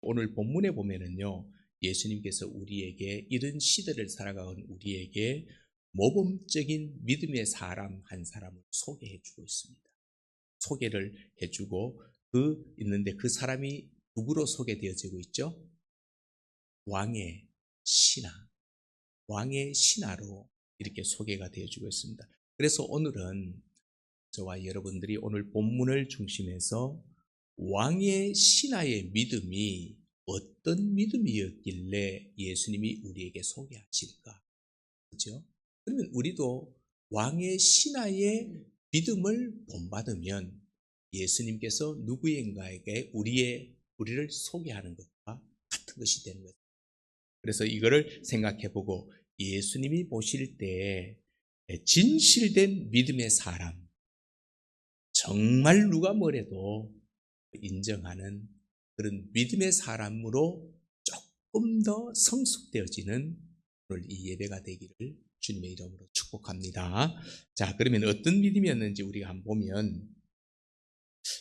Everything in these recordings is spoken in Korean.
오늘 본문에 보면은요, 예수님께서 우리에게 이런 시대를 살아가는 우리에게 모범적인 믿음의 사람 한 사람을 소개해 주고 있습니다. 소개를 해주고 있는데 그 사람이 누구로 소개되어지고 있죠? 왕의 신하, 왕의 신하로 이렇게 소개가 되어지고 있습니다. 그래서 오늘은 저와 여러분들이 오늘 본문을 중심해서 왕의 신하의 믿음이 어떤 믿음이었길래 예수님이 우리에게 소개하실까? 그렇죠? 그러면 우리도 왕의 신하의 믿음을 본받으면 예수님께서 누구인가에게 우리를 소개하는 것과 같은 것이 되는 거죠. 그래서 이거를 생각해보고 예수님이 보실 때 진실된 믿음의 사람, 정말 누가 뭐래도 인정하는 그런 믿음의 사람으로 조금 더 성숙되어지는 오늘 이 예배가 되기를 주님의 이름으로 축복합니다. 자, 그러면 어떤 믿음이었는지 우리가 한번 보면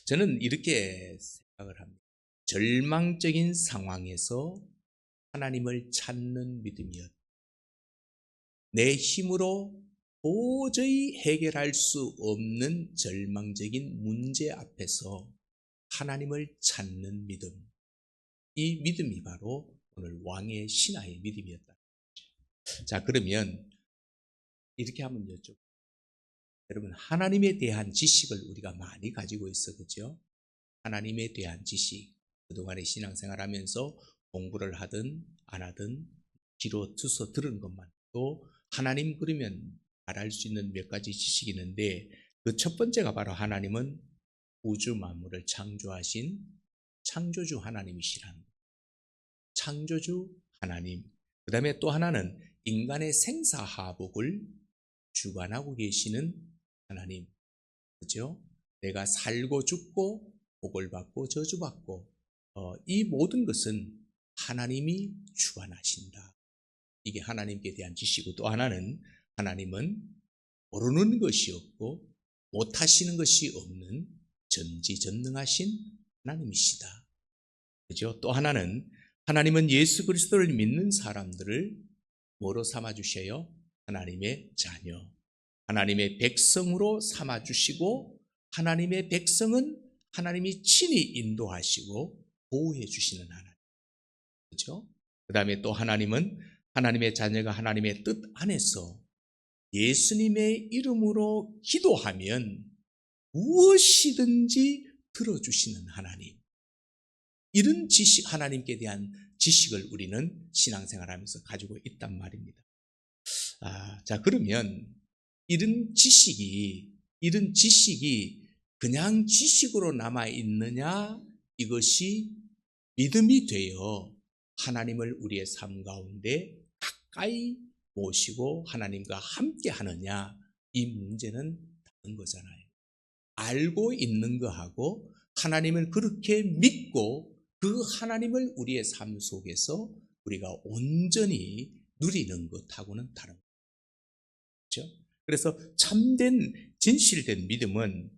저는 이렇게 생각을 합니다. 절망적인 상황에서 하나님을 찾는 믿음이었다. 내 힘으로 도저히 해결할 수 없는 절망적인 문제 앞에서 하나님을 찾는 믿음. 이 믿음이 바로 오늘 왕의 신하의 믿음이었다. 자, 그러면 이렇게 한번 여쭤볼게요. 여러분, 하나님에 대한 지식을 우리가 많이 가지고 있어, 그죠? 하나님에 대한 지식. 그동안에 신앙생활 하면서 공부를 하든 안 하든 귀로 두서 들은 것만도 하나님 그러면 말할 수 있는 몇 가지 지식이 있는데 그 첫 번째가 바로 하나님은 우주 만물을 창조하신 창조주 하나님이시라는 거예요. 창조주 하나님. 그 다음에 또 하나는 인간의 생사하복을 주관하고 계시는 하나님. 그죠? 내가 살고 죽고 복을 받고 저주받고 이 모든 것은 하나님이 주관하신다. 이게 하나님께 대한 지식이고 또 하나는 하나님은 모르는 것이 없고 못하시는 것이 없는 전지전능하신 하나님이시다. 그죠? 또 하나는 하나님은 예수 그리스도를 믿는 사람들을 뭐로 삼아주셔요? 하나님의 자녀, 하나님의 백성으로 삼아주시고 하나님의 백성은 하나님이 친히 인도하시고 보호해 주시는 하나님. 그렇죠? 그 다음에 또 하나님은 하나님의 자녀가 하나님의 뜻 안에서 예수님의 이름으로 기도하면 무엇이든지 들어주시는 하나님. 이런 지식, 하나님께 대한 지식을 우리는 신앙생활하면서 가지고 있단 말입니다. 자, 그러면 이런 지식이 그냥 지식으로 남아 있느냐? 이것이 믿음이 되어 하나님을 우리의 삶 가운데 가까이 모시고 하나님과 함께 하느냐? 이 문제는 다른 거잖아요. 알고 있는 거하고 하나님을 그렇게 믿고 그 하나님을 우리의 삶 속에서 우리가 온전히 누리는 것하고는 다른 거죠. 그렇죠? 그래서 참된 진실된 믿음은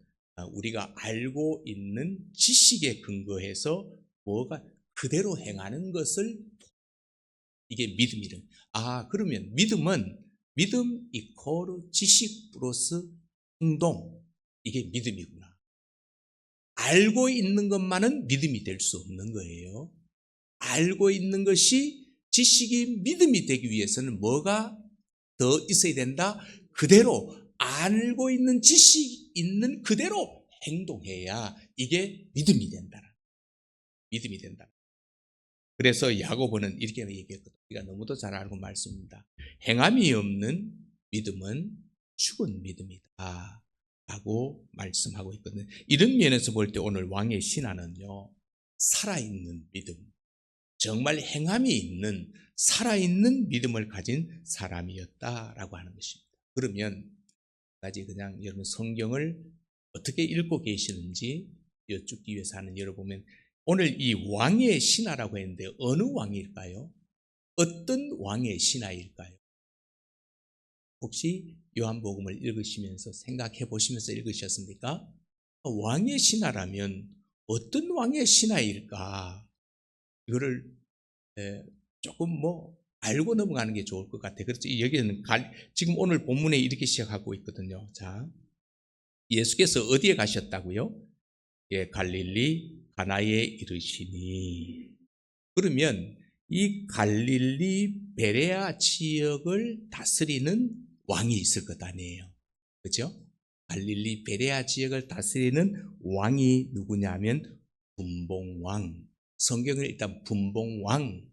우리가 알고 있는 지식에 근거해서 뭐가 그대로 행하는 것을 이게 믿음이래. 그러면 믿음 이코르 지식 플러스 행동, 이게 믿음이구나. 알고 있는 것만은 믿음이 될 수 없는 거예요. 알고 있는 것이 지식이 믿음이 되기 위해서는 뭐가 더 있어야 된다? 그대로 알고 있는 지식 있는 그대로 행동해야 이게 믿음이 된다. 믿음이 된다. 그래서 야고보는 이렇게 얘기했거든요. 우리가 너무도 잘 알고 말씀입니다. 행함이 없는 믿음은 죽은 믿음이다 라고 말씀하고 있거든요. 이런 면에서 볼 때 오늘 왕의 신하는요, 살아있는 믿음, 정말 행함이 있는 살아있는 믿음을 가진 사람이었다라고 하는 것입니다. 그러면 까지 그냥 여러분 성경을 어떻게 읽고 계시는지 여쭙기 위해서 하는 여러분, 오늘 이 왕의 신하라고 했는데 어느 왕일까요? 어떤 왕의 신하일까요? 혹시 요한복음을 읽으시면서 생각해 보시면서 읽으셨습니까? 왕의 신하라면 어떤 왕의 신하일까? 이거를 조금 알고 넘어가는 게 좋을 것 같아요. 그래서 여기는 지금 오늘 본문에 이렇게 시작하고 있거든요. 자, 예수께서 어디에 가셨다고요? 예, 갈릴리 가나에 이르시니. 그러면 이 갈릴리 베레아 지역을 다스리는 왕이 있을 것 아니에요. 그죠? 갈릴리 베레아 지역을 다스리는 왕이 누구냐면 분봉왕. 성경을 일단 분봉왕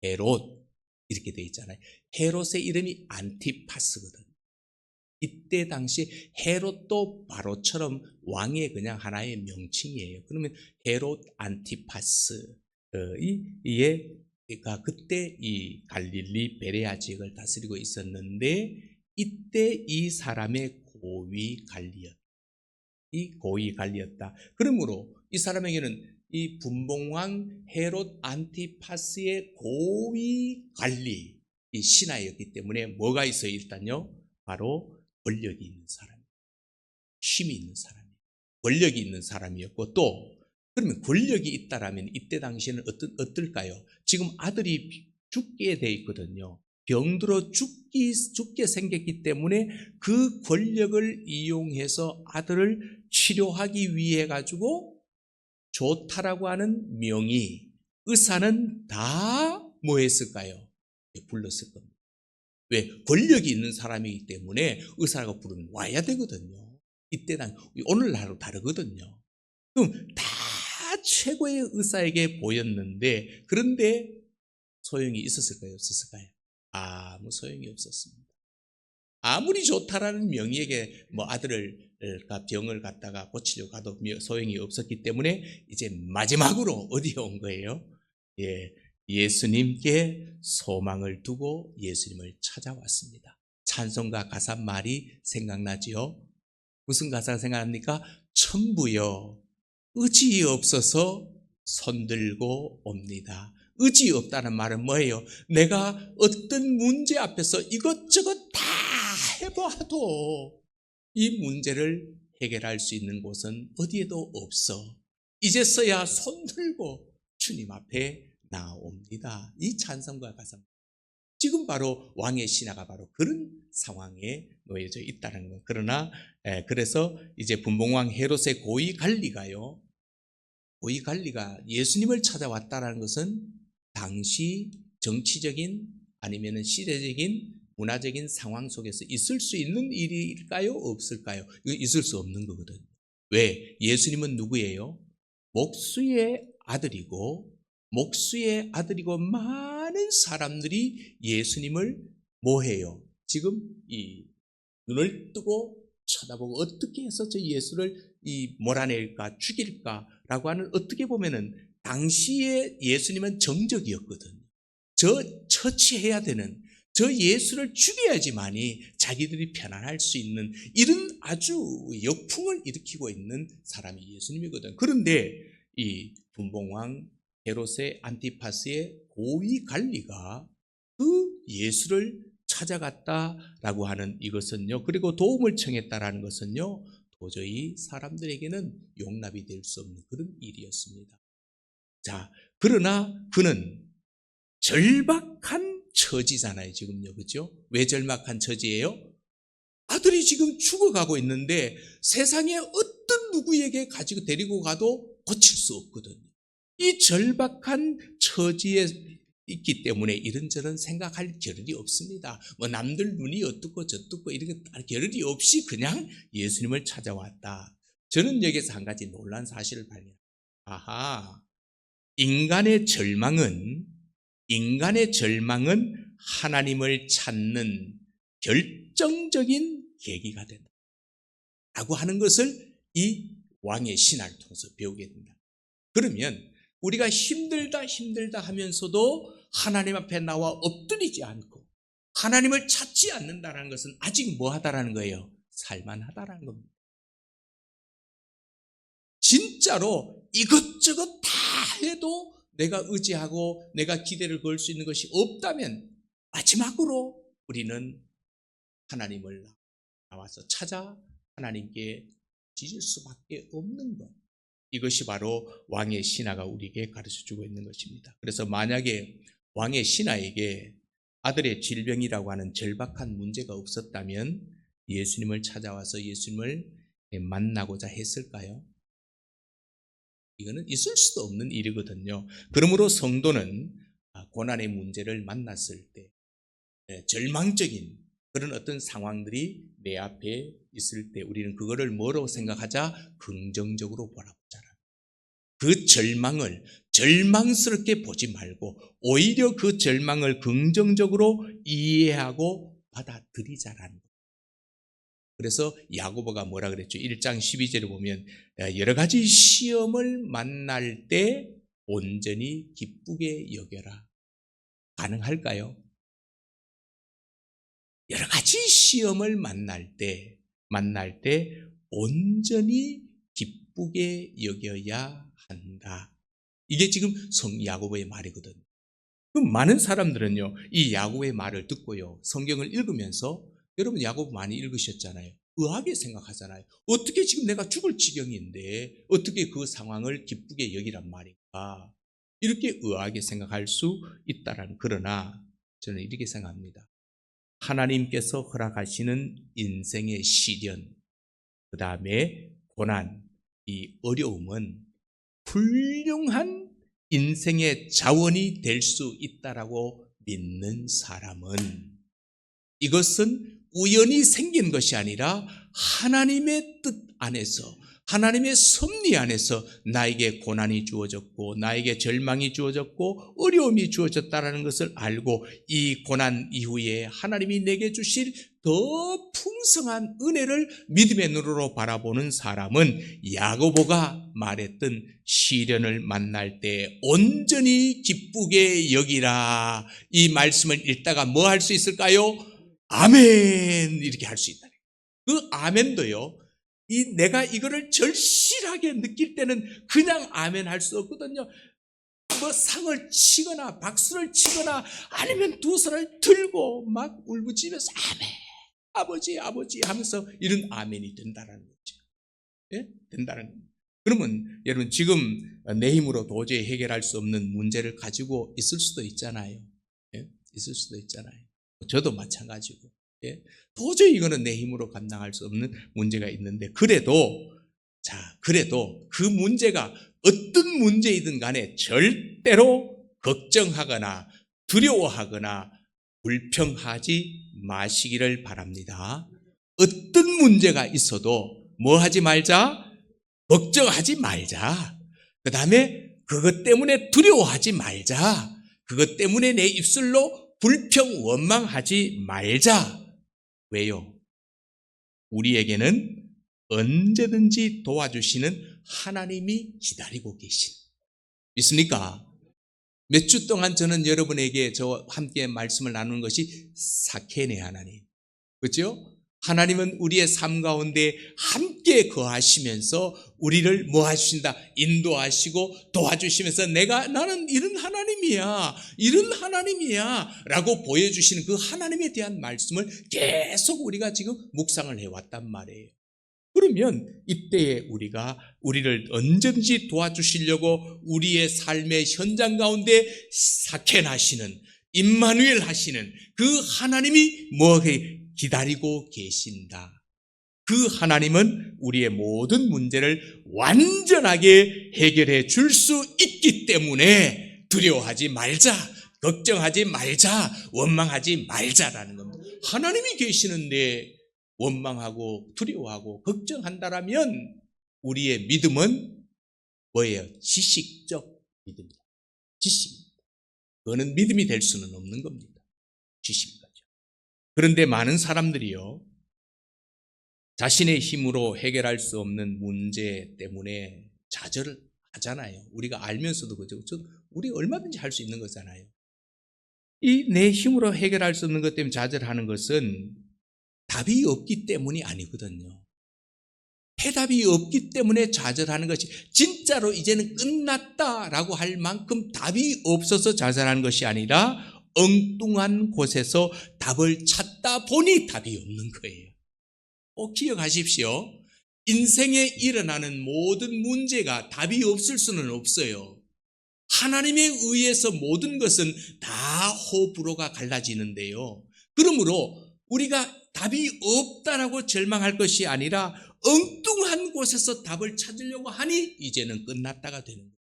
헤롯 이렇게 되어 있잖아요. 헤롯의 이름이 안티파스거든. 이때 당시 헤롯도 바로처럼 왕의 그냥 하나의 명칭이에요. 그러면 헤롯 안티파스 이가 그때 이 갈릴리 베레아 지역을 다스리고 있었는데 이때 이 사람의 고위 관리였다. 이 고위 관리였다. 그러므로 이 사람에게는 이 분봉왕 헤롯 안티파스의 고위 관리 이 신하였기 때문에 뭐가 있어요? 일단요, 바로 권력이 있는 사람, 힘이 있는 사람, 권력이 있는 사람이었고 또 그러면 권력이 있다라면 이때 당시에는 어떨까요? 지금 아들이 죽게 돼 있거든요. 병들어 죽게 생겼기 때문에 그 권력을 이용해서 아들을 치료하기 위해 가지고 좋다라고 하는 명의, 의사는 다 뭐 했을까요? 불렀을 겁니다. 왜? 권력이 있는 사람이기 때문에 의사라고 부르면 와야 되거든요. 이때는 오늘날로 다르거든요. 그럼 다 최고의 의사에게 보였는데 그런데 소용이 있었을까요? 없었을까요? 아무 소용이 없었습니다. 아무리 좋다라는 명의에게 아들을 병을 갖다가 고치려고 가도 소용이 없었기 때문에 이제 마지막으로 어디에 온 거예요? 예, 예수님께 소망을 두고 예수님을 찾아왔습니다. 찬송가 가사 말이 생각나지요? 무슨 가사가 생각납니까? 천부여 의지 없어서 손들고 옵니다. 의지 없다는 말은 뭐예요? 내가 어떤 문제 앞에서 이것저것 다 해봐도 이 문제를 해결할 수 있는 곳은 어디에도 없어. 이제서야 손들고 주님 앞에 나옵니다. 이 찬송가 가사 지금 바로 왕의 신하가 바로 그런 상황에 놓여져 있다는 거. 그러나 그래서 이제 분봉왕 헤롯의 고위 관리가요. 고위 관리가 예수님을 찾아왔다는 것은 당시 정치적인 아니면 시대적인 문화적인 상황 속에서 있을 수 있는 일일까요? 없을까요? 이거 있을 수 없는 거거든요. 왜? 예수님은 누구예요? 목수의 아들이고 많은 사람들이 예수님을 뭐해요? 지금 이 눈을 뜨고 쳐다보고 어떻게 해서 저 예수를 몰아낼까 죽일까라고 하는 어떻게 보면은 당시에 예수님은 정적이었거든요. 처치해야 되는 저 예수를 죽여야지만이 자기들이 편안할 수 있는 이런 아주 역풍을 일으키고 있는 사람이 예수님이거든. 그런데 이 분봉왕 헤롯의 안티파스의 고위 관리가 그 예수를 찾아갔다라고 하는 이것은요, 그리고 도움을 청했다라는 것은요, 도저히 사람들에게는 용납이 될 수 없는 그런 일이었습니다. 자, 그러나 그는 절박한 처지잖아요, 지금요, 그죠? 왜 절박한 처지예요? 아들이 지금 죽어가고 있는데 세상에 어떤 누구에게 가지고 데리고 가도 고칠 수 없거든요. 이 절박한 처지에 있기 때문에 이런저런 생각할 겨를이 없습니다. 남들 눈이 어떻고 저떻고 이런 겨를이 없이 그냥 예수님을 찾아왔다. 저는 여기서 한 가지 놀란 사실을 발견합니다. 아하, 인간의 절망은 하나님을 찾는 결정적인 계기가 된다. 라고 하는 것을 이 왕의 신화를 통해서 배우게 된다. 그러면 우리가 힘들다 하면서도 하나님 앞에 나와 엎드리지 않고 하나님을 찾지 않는다는 것은 아직 뭐하다라는 거예요? 살만하다라는 겁니다. 진짜로 이것저것 다 해도 내가 의지하고 내가 기대를 걸 수 있는 것이 없다면 마지막으로 우리는 하나님을 나와서 찾아 하나님께 지질 수밖에 없는 것. 이것이 바로 왕의 신하가 우리에게 가르쳐주고 있는 것입니다. 그래서 만약에 왕의 신하에게 아들의 질병이라고 하는 절박한 문제가 없었다면 예수님을 찾아와서 예수님을 만나고자 했을까요? 이거는 있을 수도 없는 일이거든요. 그러므로 성도는 고난의 문제를 만났을 때 절망적인 그런 어떤 상황들이 내 앞에 있을 때 우리는 그거를 뭐로 생각하자? 긍정적으로 보라보자. 그 절망을 절망스럽게 보지 말고 오히려 그 절망을 긍정적으로 이해하고 받아들이자라는 거예요. 그래서 야고보가 뭐라 그랬죠? 1장 12절에 보면 여러 가지 시험을 만날 때 온전히 기쁘게 여겨라. 가능할까요? 여러 가지 시험을 만날 때 온전히 기쁘게 여겨야 한다. 이게 지금 성 야고보의 말이거든요. 그럼 많은 사람들은요, 이 야고보의 말을 듣고요, 성경을 읽으면서 여러분 야고보 많이 읽으셨잖아요. 의아하게 생각하잖아요. 어떻게 지금 내가 죽을 지경인데 어떻게 그 상황을 기쁘게 여기란 말인가? 이렇게 의아하게 생각할 수 있다라는. 그러나 저는 이렇게 생각합니다. 하나님께서 허락하시는 인생의 시련, 그 다음에 고난, 이 어려움은 훌륭한 인생의 자원이 될 수 있다라고 믿는 사람은 이것은 우연히 생긴 것이 아니라 하나님의 뜻 안에서, 하나님의 섭리 안에서 나에게 고난이 주어졌고 나에게 절망이 주어졌고 어려움이 주어졌다는 것을 알고 이 고난 이후에 하나님이 내게 주실 더 풍성한 은혜를 믿음의 눈으로 바라보는 사람은 야고보가 말했던 시련을 만날 때 온전히 기쁘게 여기라. 이 말씀을 읽다가 뭐 할 수 있을까요? 아멘 이렇게 할 수 있다. 그 아멘도요, 내가 이거를 절실하게 느낄 때는 그냥 아멘 할 수 없거든요. 뭐 상을 치거나 박수를 치거나 아니면 두 손을 들고 막 울부짖으면서 아멘, 아버지 아버지 하면서 이런 아멘이 된다는 거죠. 예? 된다는 겁니다. 그러면 여러분 지금 내 힘으로 도저히 해결할 수 없는 문제를 가지고 있을 수도 있잖아요. 예? 있을 수도 있잖아요. 저도 마찬가지고. 예? 도저히 이거는 내 힘으로 감당할 수 없는 문제가 있는데 그래도 그 문제가 어떤 문제이든 간에 절대로 걱정하거나 두려워하거나 불평하지 마시기를 바랍니다. 어떤 문제가 있어도 뭐 하지 말자? 걱정하지 말자. 그 다음에 그것 때문에 두려워하지 말자. 그것 때문에 내 입술로 불평 원망하지 말자. 왜요? 우리에게는 언제든지 도와주시는 하나님이 기다리고 계신. 믿습니까? 몇 주 동안 저는 여러분에게 저와 함께 말씀을 나누는 것이 사케네 하나님. 그렇죠? 하나님은 우리의 삶 가운데 함께 거하시면서 우리를 뭐 하신다? 인도하시고 도와주시면서 나는 이런 하나님이야 라고 보여주시는 그 하나님에 대한 말씀을 계속 우리가 지금 묵상을 해왔단 말이에요. 그러면 이때에 우리를 언제든지 도와주시려고 우리의 삶의 현장 가운데 사켄하시는, 임마누엘 하시는 그 하나님이 뭐하게 기다리고 계신다. 그 하나님은 우리의 모든 문제를 완전하게 해결해 줄 수 있기 때문에 두려워하지 말자, 걱정하지 말자, 원망하지 말자라는 겁니다. 하나님이 계시는데 원망하고 두려워하고 걱정한다라면 우리의 믿음은 뭐예요? 지식적 믿음이다. 지식입니다. 그거는 믿음이 될 수는 없는 겁니다. 지식인 거죠. 그런데 많은 사람들이요, 자신의 힘으로 해결할 수 없는 문제 때문에 좌절을 하잖아요. 우리가 알면서도 그죠. 우리 얼마든지 할 수 있는 거잖아요. 이 내 힘으로 해결할 수 없는 것 때문에 좌절하는 것은 답이 없기 때문이 아니거든요. 해답이 없기 때문에 좌절하는 것이, 진짜로 이제는 끝났다라고 할 만큼 답이 없어서 좌절하는 것이 아니라 엉뚱한 곳에서 답을 찾다 보니 답이 없는 거예요. 꼭 기억하십시오. 인생에 일어나는 모든 문제가 답이 없을 수는 없어요. 하나님에 의해서 모든 것은 다 호불호가 갈라지는데요. 그러므로 우리가 답이 없다라고 절망할 것이 아니라 엉뚱한 곳에서 답을 찾으려고 하니 이제는 끝났다가 되는 거예요.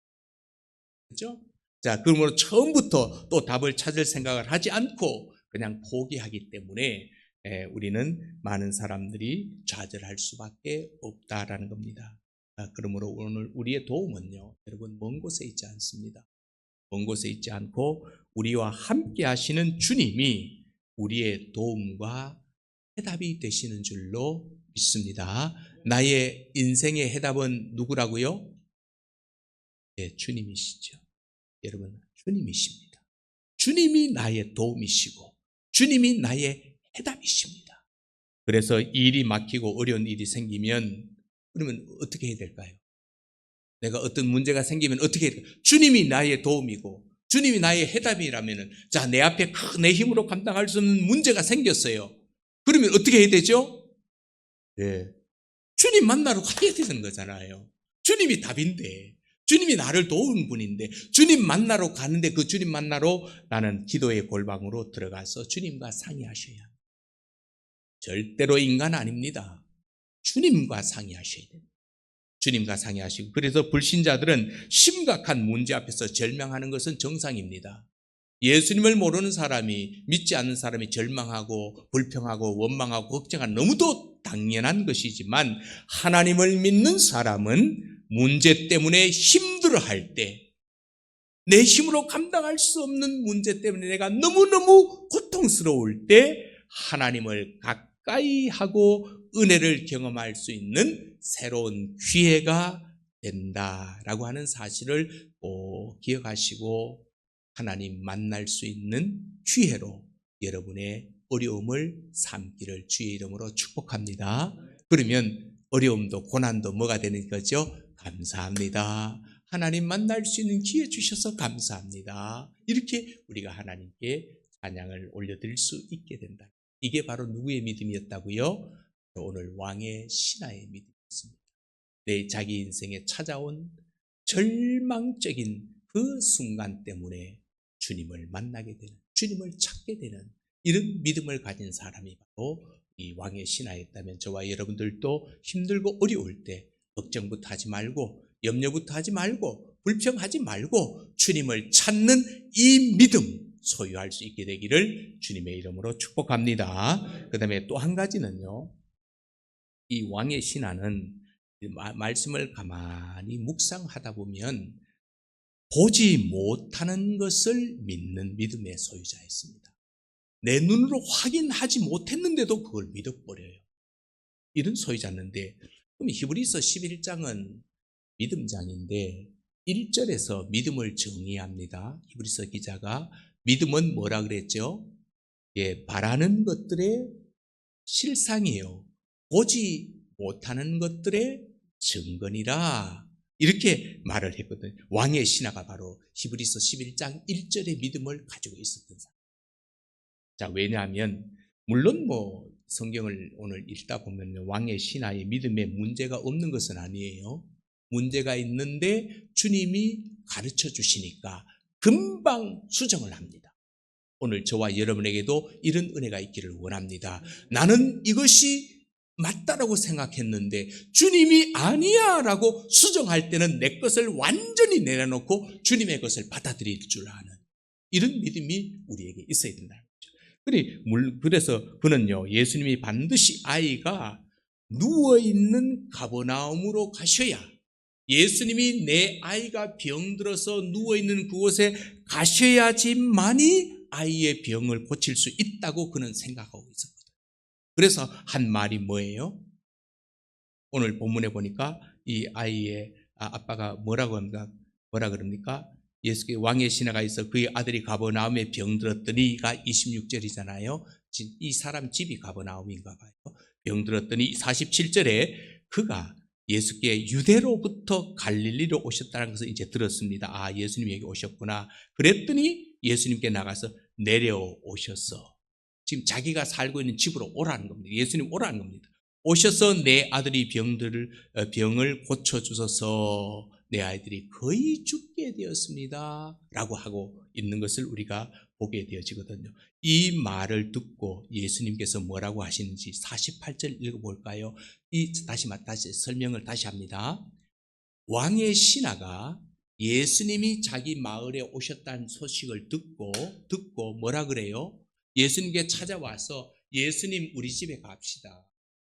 그렇죠? 자, 그러므로 처음부터 또 답을 찾을 생각을 하지 않고 그냥 포기하기 때문에 우리는 많은 사람들이 좌절할 수밖에 없다라는 겁니다. 그러므로 오늘 우리의 도움은요, 여러분, 먼 곳에 있지 않습니다. 먼 곳에 있지 않고 우리와 함께 하시는 주님이 우리의 도움과 해답이 되시는 줄로 믿습니다. 나의 인생의 해답은 누구라고요? 네, 주님이시죠. 여러분, 주님이십니다. 주님이 나의 도움이시고 주님이 나의 해답이십니다. 그래서 일이 막히고 어려운 일이 생기면 그러면 어떻게 해야 될까요? 내가 어떤 문제가 생기면 어떻게 해야 될까요? 주님이 나의 도움이고 주님이 나의 해답이라면, 자, 내 앞에 내 힘으로 감당할 수 없는 문제가 생겼어요. 그러면 어떻게 해야 되죠? 네, 주님 만나러 가야 되는 거잖아요. 주님이 답인데, 주님이 나를 도우는 분인데, 주님 만나러 가는데 그 주님 만나러 나는 기도의 골방으로 들어가서 주님과 상의하셔야 합니다. 절대로 인간 아닙니다. 주님과 상의하셔야 됩니다. 주님과 상의하시고, 그래서 불신자들은 심각한 문제 앞에서 절망하는 것은 정상입니다. 예수님을 모르는 사람이, 믿지 않는 사람이 절망하고 불평하고 원망하고 걱정하는 너무도 당연한 것이지만, 하나님을 믿는 사람은 문제 때문에 힘들어할 때, 내 힘으로 감당할 수 없는 문제 때문에 내가 너무너무 고통스러울 때 하나님을 가까이 하고 은혜를 경험할 수 있는 새로운 기회가 된다라고 하는 사실을 꼭 기억하시고 하나님 만날 수 있는 기회로 여러분의 어려움을 삼기를 주의 이름으로 축복합니다. 그러면 어려움도 고난도 뭐가 되는 거죠? 감사합니다. 하나님 만날 수 있는 기회 주셔서 감사합니다. 이렇게 우리가 하나님께 찬양을 올려드릴 수 있게 된다. 이게 바로 누구의 믿음이었다고요? 오늘 왕의 신하의 믿음이었습니다. 내 자기 인생에 찾아온 절망적인 그 순간 때문에 주님을 만나게 되는, 주님을 찾게 되는 이런 믿음을 가진 사람이 바로 이 왕의 신하였다면, 저와 여러분들도 힘들고 어려울 때 걱정부터 하지 말고 염려부터 하지 말고 불평하지 말고 주님을 찾는 이 믿음 소유할 수 있게 되기를 주님의 이름으로 축복합니다. 그 다음에 또 한 가지는요, 이 왕의 신하는 말씀을 가만히 묵상하다 보면 보지 못하는 것을 믿는 믿음의 소유자였습니다. 내 눈으로 확인하지 못했는데도 그걸 믿어버려요. 이런 소유자였는데, 그럼 히브리서 11장은 믿음장인데 1절에서 믿음을 정의합니다. 히브리서 기자가 믿음은 뭐라 그랬죠? 바라는 것들의 실상이에요. 보지 못하는 것들의 증거니라. 이렇게 말을 했거든요. 왕의 신하가 바로 히브리서 11장 1절의 믿음을 가지고 있었던 사람. 자, 왜냐하면 물론 성경을 오늘 읽다 보면 왕의 신하의 믿음에 문제가 없는 것은 아니에요. 문제가 있는데 주님이 가르쳐 주시니까 금방 수정을 합니다. 오늘 저와 여러분에게도 이런 은혜가 있기를 원합니다. 나는 이것이 맞다라고 생각했는데 주님이 아니야 라고 수정할 때는 내 것을 완전히 내려놓고 주님의 것을 받아들일 줄 아는 이런 믿음이 우리에게 있어야 된다는 거죠. 그래서 그는요, 예수님이 반드시 아이가 누워있는 가버나움으로 가셔야, 예수님이 내 아이가 병들어서 누워있는 그곳에 가셔야지만이 아이의 병을 고칠 수 있다고 그는 생각하고 있었거든요. 그래서 한 말이 뭐예요? 오늘 본문에 보니까 이 아이의 아빠가 뭐라 그럽니까? 예수께 왕의 신하가 있어 그의 아들이 가버나움에 병들었더니가 26절이잖아요. 이 사람 집이 가버나움인가 봐요. 병들었더니 47절에 그가 예수께 유대로부터 갈릴리로 오셨다는 것을 이제 들었습니다. 예수님이 여기 오셨구나. 그랬더니 예수님께 나가서 내려오셔서 지금 자기가 살고 있는 집으로 오라는 겁니다. 예수님 오라는 겁니다. 오셔서 내 아들이 병을 고쳐주셔서 내 아이들이 거의 죽게 되었습니다 라고 하고 있는 것을 우리가 보게 되어지거든요. 이 말을 듣고 예수님께서 뭐라고 하시는지 48절 읽어볼까요? 다시 설명을 다시 합니다. 왕의 신하가 예수님이 자기 마을에 오셨다는 소식을 듣고 뭐라 그래요? 예수님께 찾아와서 예수님 우리 집에 갑시다.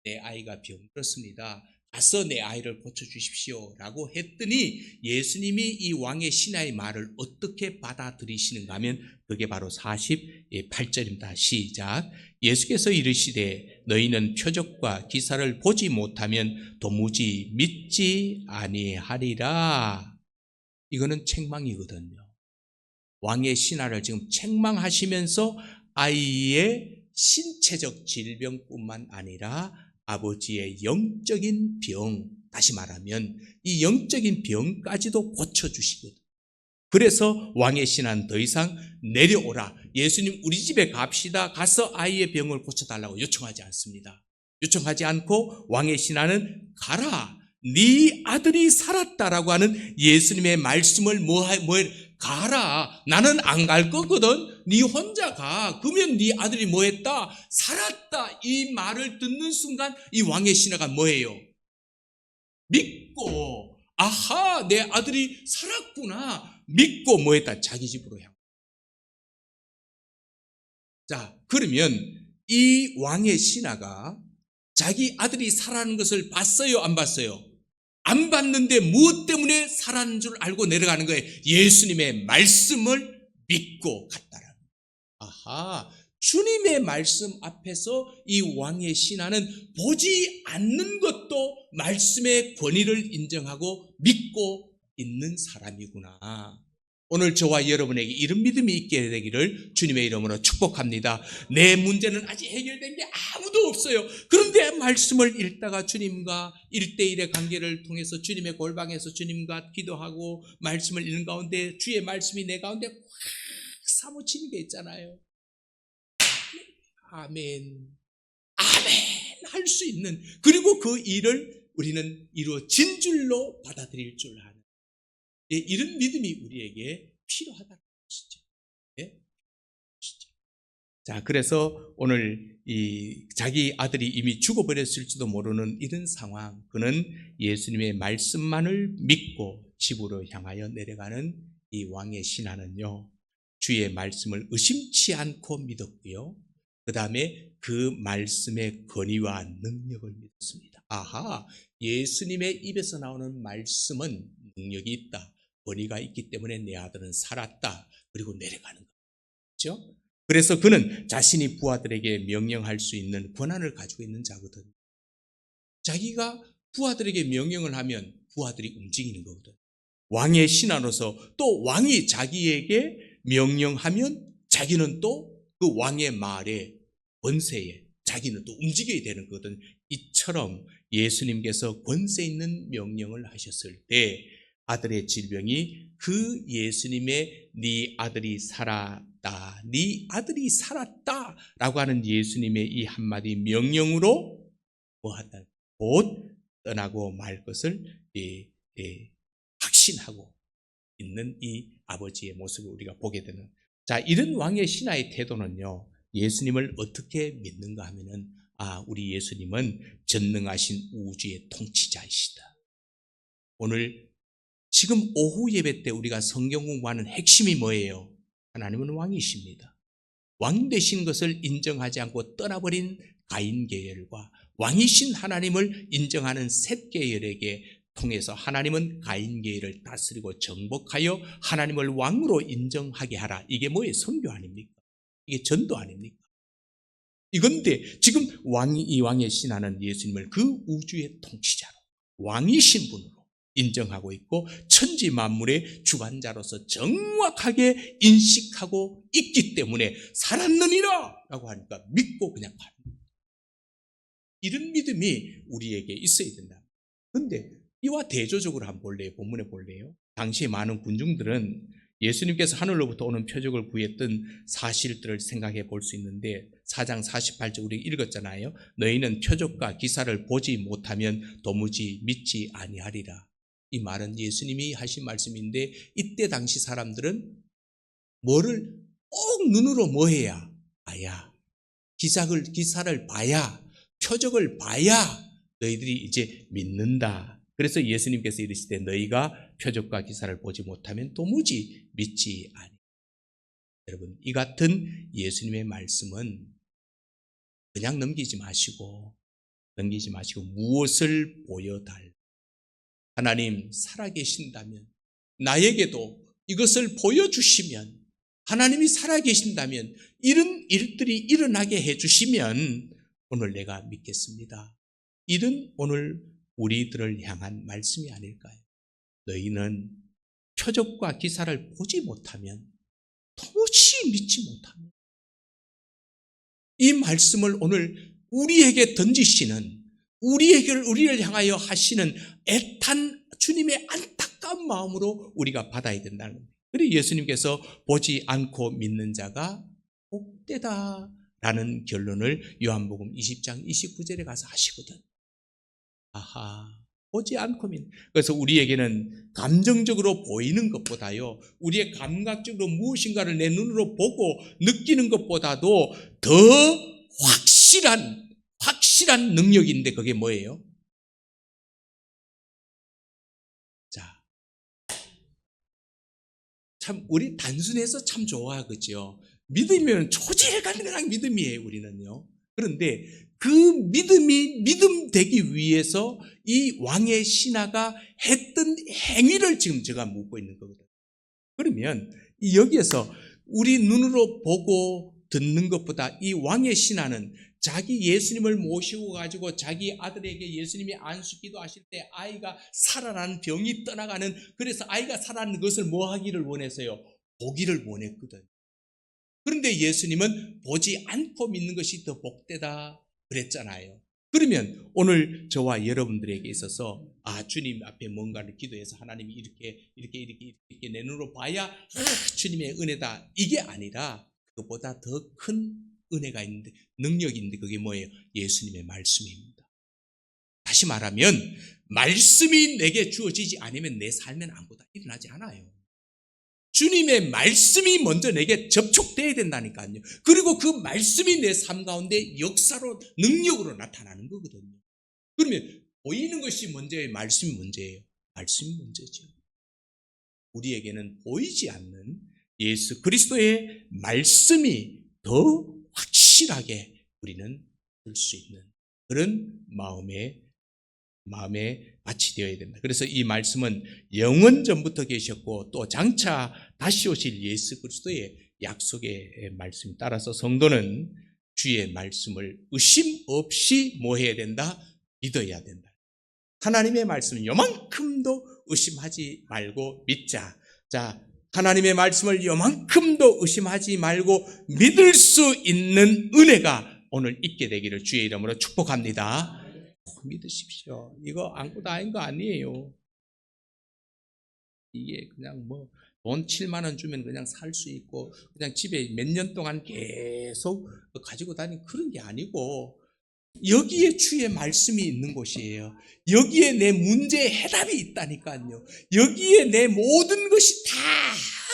내 아이가 병들었습니다. 가서 내 아이를 고쳐주십시오 라고 했더니 예수님이 이 왕의 신하의 말을 어떻게 받아들이시는가 하면 그게 바로 48절입니다. 시작. 예수께서 이르시되 너희는 표적과 기사를 보지 못하면 도무지 믿지 아니하리라. 이거는 책망이거든요. 왕의 신하를 지금 책망하시면서 아이의 신체적 질병뿐만 아니라 아버지의 영적인 병, 다시 말하면 이 영적인 병까지도 고쳐주시거든요. 그래서 왕의 신하는 더 이상 내려오라, 예수님 우리 집에 갑시다, 가서 아이의 병을 고쳐달라고 요청하지 않습니다. 요청하지 않고 왕의 신하는 가라, 네 아들이 살았다라고 하는 예수님의 말씀을 가라, 나는 안 갈 거거든, 네 혼자 가. 그러면 네 아들이 뭐했다? 살았다. 이 말을 듣는 순간 이 왕의 신하가 뭐예요? 믿고, 아하, 내 아들이 살았구나 믿고 뭐했다? 자기 집으로 향. 자, 그러면 이 왕의 신하가 자기 아들이 살아나는 것을 봤어요, 안 봤어요? 안 봤는데 무엇 때문에 살아나는 줄 알고 내려가는 거예요? 예수님의 말씀을 믿고 갔다라는 거예요. 아하, 주님의 말씀 앞에서 이 왕의 신하는 보지 않는 것도 말씀의 권위를 인정하고 믿고 있는 사람이구나. 오늘 저와 여러분에게 이런 믿음이 있게 되기를 주님의 이름으로 축복합니다. 내 문제는 아직 해결된 게 아무도 없어요. 그런데 말씀을 읽다가 주님과 1대1의 관계를 통해서 주님의 골방에서 주님과 기도하고 말씀을 읽는 가운데 주의 말씀이 내 가운데 확 사무치는 게 있잖아요. 아멘, 아멘 할 수 있는, 그리고 그 일을 우리는 이루어진 줄로 받아들일 줄 아는 이런 믿음이 우리에게 필요하다는 것이죠. 네? 자, 그래서 오늘 자기 아들이 이미 죽어버렸을지도 모르는 이런 상황, 그는 예수님의 말씀만을 믿고 집으로 향하여 내려가는 이 왕의 신하는요, 주의 말씀을 의심치 않고 믿었고요, 그 다음에 그 말씀의 권위와 능력을 믿었습니다. 아하, 예수님의 입에서 나오는 말씀은 능력이 있다, 권위가 있기 때문에 내 아들은 살았다, 그리고 내려가는 거죠. 그래서 그는 자신이 부하들에게 명령할 수 있는 권한을 가지고 있는 자거든. 자기가 부하들에게 명령을 하면 부하들이 움직이는 거거든. 왕의 신하로서 또 왕이 자기에게 명령하면 자기는 또 그 왕의 말에, 권세에 자기는 또 움직여야 되는 거거든. 이처럼 예수님께서 권세 있는 명령을 하셨을 때 아들의 질병이 그 예수님의 네 아들이 살았다, 네 아들이 살았다 라고 하는 예수님의 이 한마디 명령으로 뭐하다? 곧 떠나고 말 것을 확신하고 있는 이 아버지의 모습을 우리가 보게 되는, 자, 이런 왕의 신하의 태도는요, 예수님을 어떻게 믿는가 하면은, 우리 예수님은 전능하신 우주의 통치자이시다. 오늘 지금 오후 예배 때 우리가 성경 공부하는 핵심이 뭐예요? 하나님은 왕이십니다. 왕 되신 것을 인정하지 않고 떠나버린 가인 계열과 왕이신 하나님을 인정하는 셋 계열에게 통해서 하나님은 가인 계열을 다스리고 정복하여 하나님을 왕으로 인정하게 하라. 이게 뭐예요? 선교 아닙니까? 이게 전도 아닙니까? 이건데 지금 이 왕의 신하는 예수님을 그 우주의 통치자로, 왕이신 분으로 인정하고 있고 천지 만물의 주관자로서 정확하게 인식하고 있기 때문에 살았느니라 라고 하니까 믿고 그냥 가는 거예요. 이런 믿음이 우리에게 있어야 된다. 그런데 이와 대조적으로 한번 볼래요? 본문에 볼래요? 당시 많은 군중들은 예수님께서 하늘로부터 오는 표적을 구했던 사실들을 생각해 볼 수 있는데 4장 48절 우리 읽었잖아요. 너희는 표적과 기사를 보지 못하면 도무지 믿지 아니하리라. 이 말은 예수님이 하신 말씀인데 이때 당시 사람들은 뭐를 꼭 눈으로 뭐 해야? 봐야. 기사를 봐야, 표적을 봐야 너희들이 이제 믿는다. 그래서 예수님께서 이르시되 너희가 표적과 기사를 보지 못하면 도무지 믿지 아니. 여러분, 이 같은 예수님의 말씀은 그냥 넘기지 마시고 무엇을 보여달. 하나님 살아계신다면, 나에게도 이것을 보여주시면, 하나님이 살아계신다면 이런 일들이 일어나게 해주시면 오늘 내가 믿겠습니다. 이런 오늘 우리들을 향한 말씀이 아닐까요? 너희는 표적과 기사를 보지 못하면, 도무지 믿지 못합니다. 이 말씀을 오늘 우리에게 던지시는, 우리를 향하여 하시는 애탄 주님의 안타까운 마음으로 우리가 받아야 된다는 겁니다. 그리고 예수님께서 보지 않고 믿는 자가 복되다 라는 결론을 요한복음 20장 29절에 가서 하시거든. 아하, 보지 않고 믿는. 그래서 우리에게는 감정적으로 보이는 것보다요, 우리의 감각적으로 무엇인가를 내 눈으로 보고 느끼는 것보다도 더 확실한 능력인데 그게 뭐예요? 자, 참 우리 단순해서 참 좋아, 그죠? 믿으면 초질간간한 믿음이에요, 우리는요. 그런데 그 믿음이 믿음 되기 위해서 이 왕의 신하가 했던 행위를 지금 제가 묻고 있는 거거든요. 그러면 여기에서 우리 눈으로 보고 듣는 것보다 이 왕의 신하는 자기 예수님을 모시고 가지고 자기 아들에게 예수님이 안수기도 하실 때 아이가 살아난 병이 떠나가는, 그래서 아이가 살아난 것을 뭐 하기를 원했어요? 보기를 원했거든. 그런데 예수님은 보지 않고 믿는 것이 더 복되다 그랬잖아요. 그러면 오늘 저와 여러분들에게 있어서 주님 앞에 뭔가를 기도해서 하나님이 이렇게 내 눈으로 봐야 주님의 은혜다, 이게 아니라 그보다 더 큰 은혜가 있는데, 능력이 있는데 그게 뭐예요? 예수님의 말씀입니다. 다시 말하면 말씀이 내게 주어지지 않으면 내 삶엔 아무것도 일어나지 않아요. 주님의 말씀이 먼저 내게 접촉돼야 된다니까요. 그리고 그 말씀이 내 삶 가운데 역사로, 능력으로 나타나는 거거든요. 그러면 보이는 것이 문제예요? 말씀이 문제예요? 말씀이 문제죠. 우리에게는 보이지 않는 예수 그리스도의 말씀이 더 확실하게 우리는 들 수 있는 그런 마음에 밭이 되어야 된다. 그래서 이 말씀은 영원 전부터 계셨고 또 장차 다시 오실 예수 그리스도의 약속의 말씀 따라서 성도는 주의 말씀을 의심 없이 뭐 해야 된다? 믿어야 된다. 하나님의 말씀은 요만큼도 의심하지 말고 믿자. 자, 하나님의 말씀을 요만큼도 의심하지 말고 믿을 수 있는 은혜가 오늘 있게 되기를 주의 이름으로 축복합니다. 믿으십시오. 이거 아무것도 아닌 거 아니에요. 이게 그냥 뭐 돈 7만 원 주면 그냥 살 수 있고 그냥 집에 몇 년 동안 계속 가지고 다니는 그런 게 아니고, 여기에 주의 말씀이 있는 곳이에요. 여기에 내 문제의 해답이 있다니까요. 여기에 내 모든 것이 다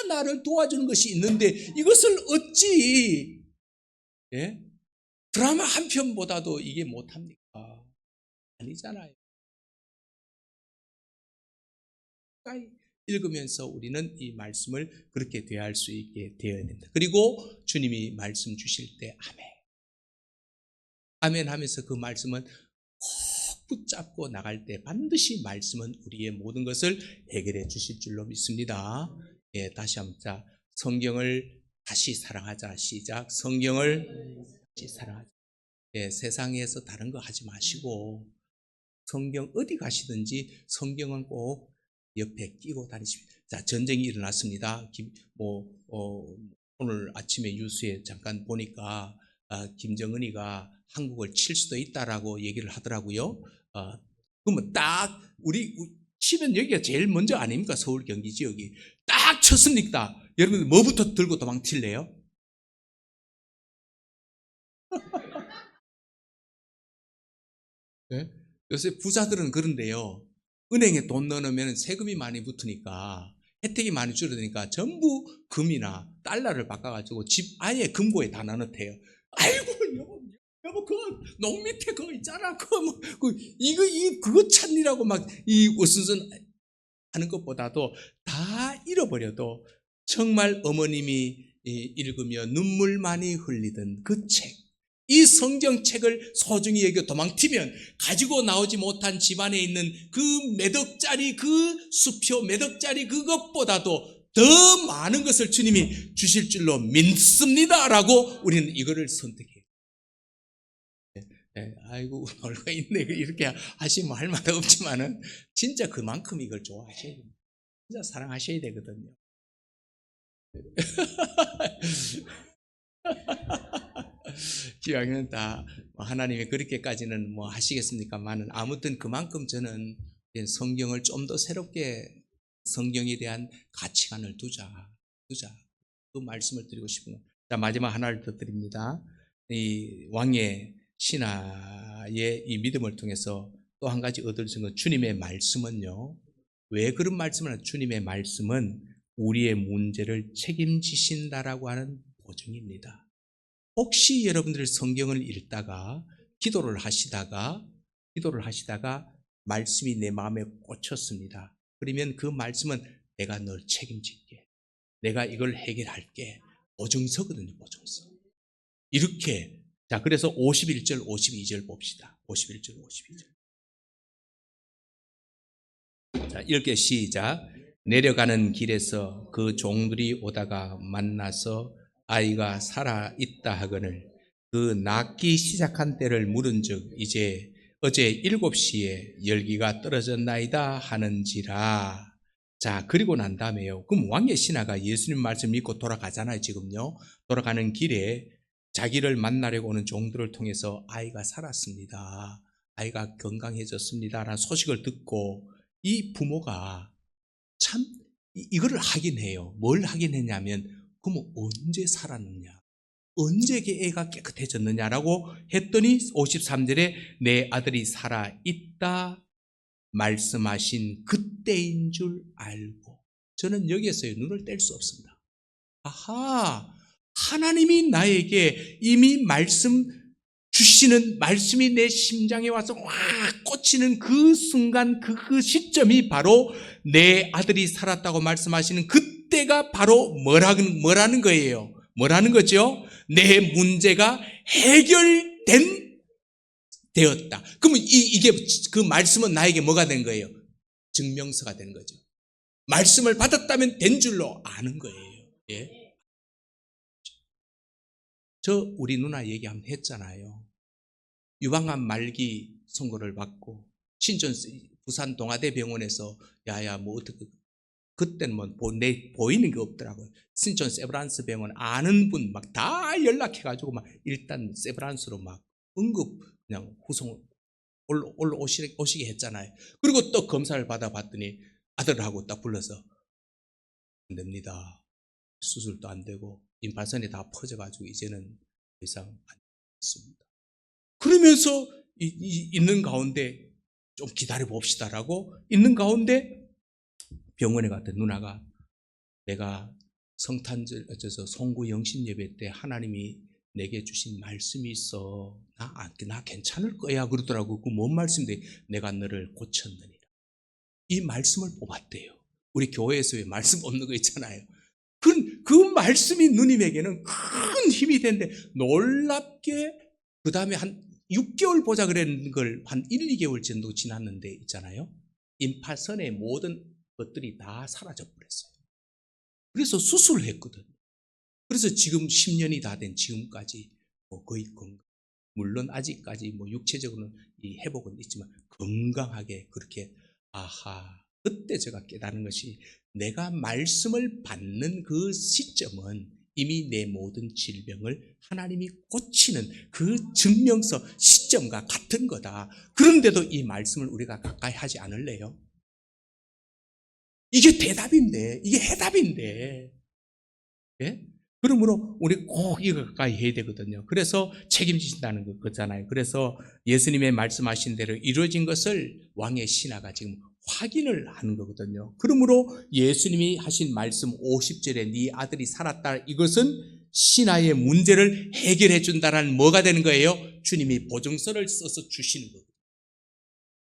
나를 도와주는 것이 있는데 이것을 어찌 드라마 한 편보다도 이게 못합니까? 아니잖아요. 읽으면서 우리는 이 말씀을 그렇게 대할 수 있게 되어야 된다. 그리고 주님이 말씀 주실 때 아멘 하면서 그 말씀은 꼭 붙잡고 나갈 때 반드시 말씀은 우리의 모든 것을 해결해 주실 줄로 믿습니다. 다시 한번 자, 성경을 다시 사랑하자. 시작. 성경을 다시 사랑하자. 세상에서 다른 거 하지 마시고 성경 어디 가시든지 성경은 꼭 옆에 끼고 다니십니다. 자, 전쟁이 일어났습니다. 오늘 아침에 뉴스에 잠깐 보니까 김정은이가 한국을 칠 수도 있다라고 얘기를 하더라고요. 그러면 딱 우리 치면 여기가 제일 먼저 아닙니까? 서울 경기 지역이 딱 막 쳤습니다. 여러분들 뭐부터 들고 도망칠래요? 네? 요새 부자들은 그런데요. 은행에 돈 넣으면 세금이 많이 붙으니까 혜택이 많이 줄어드니까 전부 금이나 달러를 바꿔가지고 집 아예 금고에 다 넣어놓대요. 아이고 여보 그거 농 밑에 그거 있잖아. 그거 뭐 그거 찾느라고 막 이 우선순 하는 것보다도 다 잃어버려도 정말 어머님이 읽으며 눈물 많이 흘리던 그 책, 이 성경책을 소중히 여겨 도망치면 가지고 나오지 못한 집안에 있는 그 몇 억짜리 그 수표 몇 억짜리 그것보다도 더 많은 것을 주님이 주실 줄로 믿습니다라고 우리는 이거를 선택해요. 아이고 얼마 있네 이렇게 하시면 할 말 없지만은 진짜 그만큼 이걸 좋아하셔야 됩니다. 진짜 사랑하셔야 되거든요. 기왕이면 다 하나님이 그렇게까지는 뭐 하시겠습니까만은 아무튼 그만큼 저는 성경을 좀 더 새롭게 성경에 대한 가치관을 두자 그 말씀을 드리고 싶은 거예요. 자, 마지막 하나를 더 드립니다. 이 왕의 신하의 이 믿음을 통해서 또 한 가지 얻을 수 있는 건 주님의 말씀은요. 왜 그런 말씀을 하냐? 주님의 말씀은 우리의 문제를 책임지신다라고 하는 보증입니다. 혹시 여러분들이 성경을 읽다가 기도를 하시다가 말씀이 내 마음에 꽂혔습니다. 그러면 그 말씀은 내가 널 책임질게. 내가 이걸 해결할게. 보증서거든요, 보증서. 이렇게. 자, 그래서 51절, 52절 봅시다. 51절, 52절. 자, 읽게 시작. 내려가는 길에서 그 종들이 오다가 만나서 아이가 살아있다 하거늘 그 낳기 시작한 때를 물은즉 이제 어제 7시에 열기가 떨어졌나이다 하는지라. 자, 그리고 난 다음에요. 그럼 왕의 신하가 예수님 말씀 믿고 돌아가잖아요. 지금요. 돌아가는 길에 자기를 만나려고 오는 종들을 통해서 아이가 살았습니다. 아이가 건강해졌습니다 라는 소식을 듣고 이 부모가 참 이거를 하긴 해요. 뭘 하긴 했냐면 그럼 언제 살았느냐? 언제 애가 깨끗해졌느냐라고 했더니 53절에 내 아들이 살아있다 말씀하신 그때인 줄 알고. 저는 여기에서요 눈을 뗄 수 없습니다. 아하, 하나님이 나에게 이미 말씀 주시는 말씀이 내 심장에 와서 확 꽂히는 그 순간 그 시점이 바로 내 아들이 살았다고 말씀하시는 그때가 바로 뭐라는 거예요? 뭐라는 거죠? 내 문제가 되었다. 그러면 이게 그 말씀은 나에게 뭐가 된 거예요? 증명서가 되는 거죠. 말씀을 받았다면 된 줄로 아는 거예요. 예? 우리 누나 얘기 한번 했잖아요. 유방암 말기 선고를 받고 신촌 부산 동아대병원에서 야야 뭐 어떻게 그때는 뭐 보이는 게 없더라고요. 신촌 세브란스 병원 아는 분 막 다 연락해가지고 막 일단 세브란스로 막 응급 그냥 후송 오시게 했잖아요. 그리고 또 검사를 받아봤더니 아들하고 딱 불러서 안 됩니다. 수술도 안 되고 임파선이 다 퍼져가지고 이제는 더 이상 안 됐습니다. 그러면서 있는 가운데 좀 기다려 봅시다라고 있는 가운데 병원에 갔더니 누나가 내가 성탄절 어째서 송구 영신 예배 때 하나님이 내게 주신 말씀이 있어. 나 괜찮을 거야 그러더라고. 그 뭔 말씀인데 내가 너를 고쳤느니라. 이 말씀을 뽑았대요. 우리 교회에서 왜 말씀 없는 거 있잖아요. 그 말씀이 누님에게는 큰 힘이 된데 놀랍게 그 다음에 한 6개월 보자 그랬는 걸 한 1, 2개월 정도 지났는데 있잖아요. 임파선의 모든 것들이 다 사라져 버렸어요. 그래서 수술을 했거든. 그래서 지금 10년이 다 된 지금까지 거의 건강. 물론 아직까지 육체적으로는 이 회복은 있지만 건강하게 그렇게 그때 제가 깨달은 것이 내가 말씀을 받는 그 시점은 이미 내 모든 질병을 하나님이 고치는 그 증명서 시점과 같은 거다. 그런데도 이 말씀을 우리가 가까이 하지 않을래요? 이게 대답인데, 이게 해답인데. 예? 그러므로 우리 꼭 이거 가까이 해야 되거든요. 그래서 책임지신다는 거잖아요. 그래서 예수님의 말씀하신 대로 이루어진 것을 왕의 신하가 지금 확인을 하는 거거든요. 그러므로 예수님이 하신 말씀 50절에 네 아들이 살았다, 이것은 신하의 문제를 해결해 준다라는 뭐가 되는 거예요? 주님이 보증서를 써서 주시는 거거든요.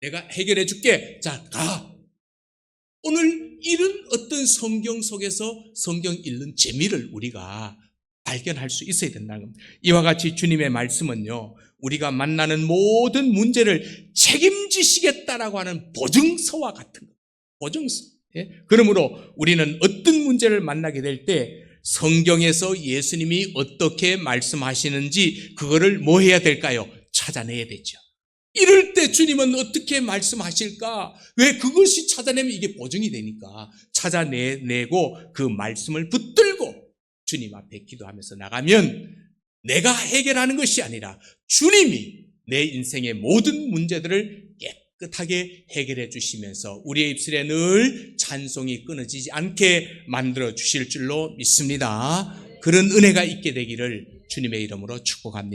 내가 해결해 줄게. 자, 가. 오늘 이런 어떤 성경 속에서 성경 읽는 재미를 우리가 발견할 수 있어야 된다는 겁니다. 이와 같이 주님의 말씀은요, 우리가 만나는 모든 문제를 책임지시겠다라고 하는 보증서와 같은 겁니다. 보증서. 예? 그러므로 우리는 어떤 문제를 만나게 될 때 성경에서 예수님이 어떻게 말씀하시는지 그거를 뭐 해야 될까요? 찾아내야 되죠. 이럴 때 주님은 어떻게 말씀하실까? 왜? 그것이 찾아내면 이게 보증이 되니까 찾아내고 그 말씀을 붙들고 주님 앞에 기도하면서 나가면 내가 해결하는 것이 아니라 주님이 내 인생의 모든 문제들을 깨끗하게 해결해 주시면서 우리의 입술에 늘 찬송이 끊어지지 않게 만들어 주실 줄로 믿습니다. 그런 은혜가 있게 되기를 주님의 이름으로 축복합니다.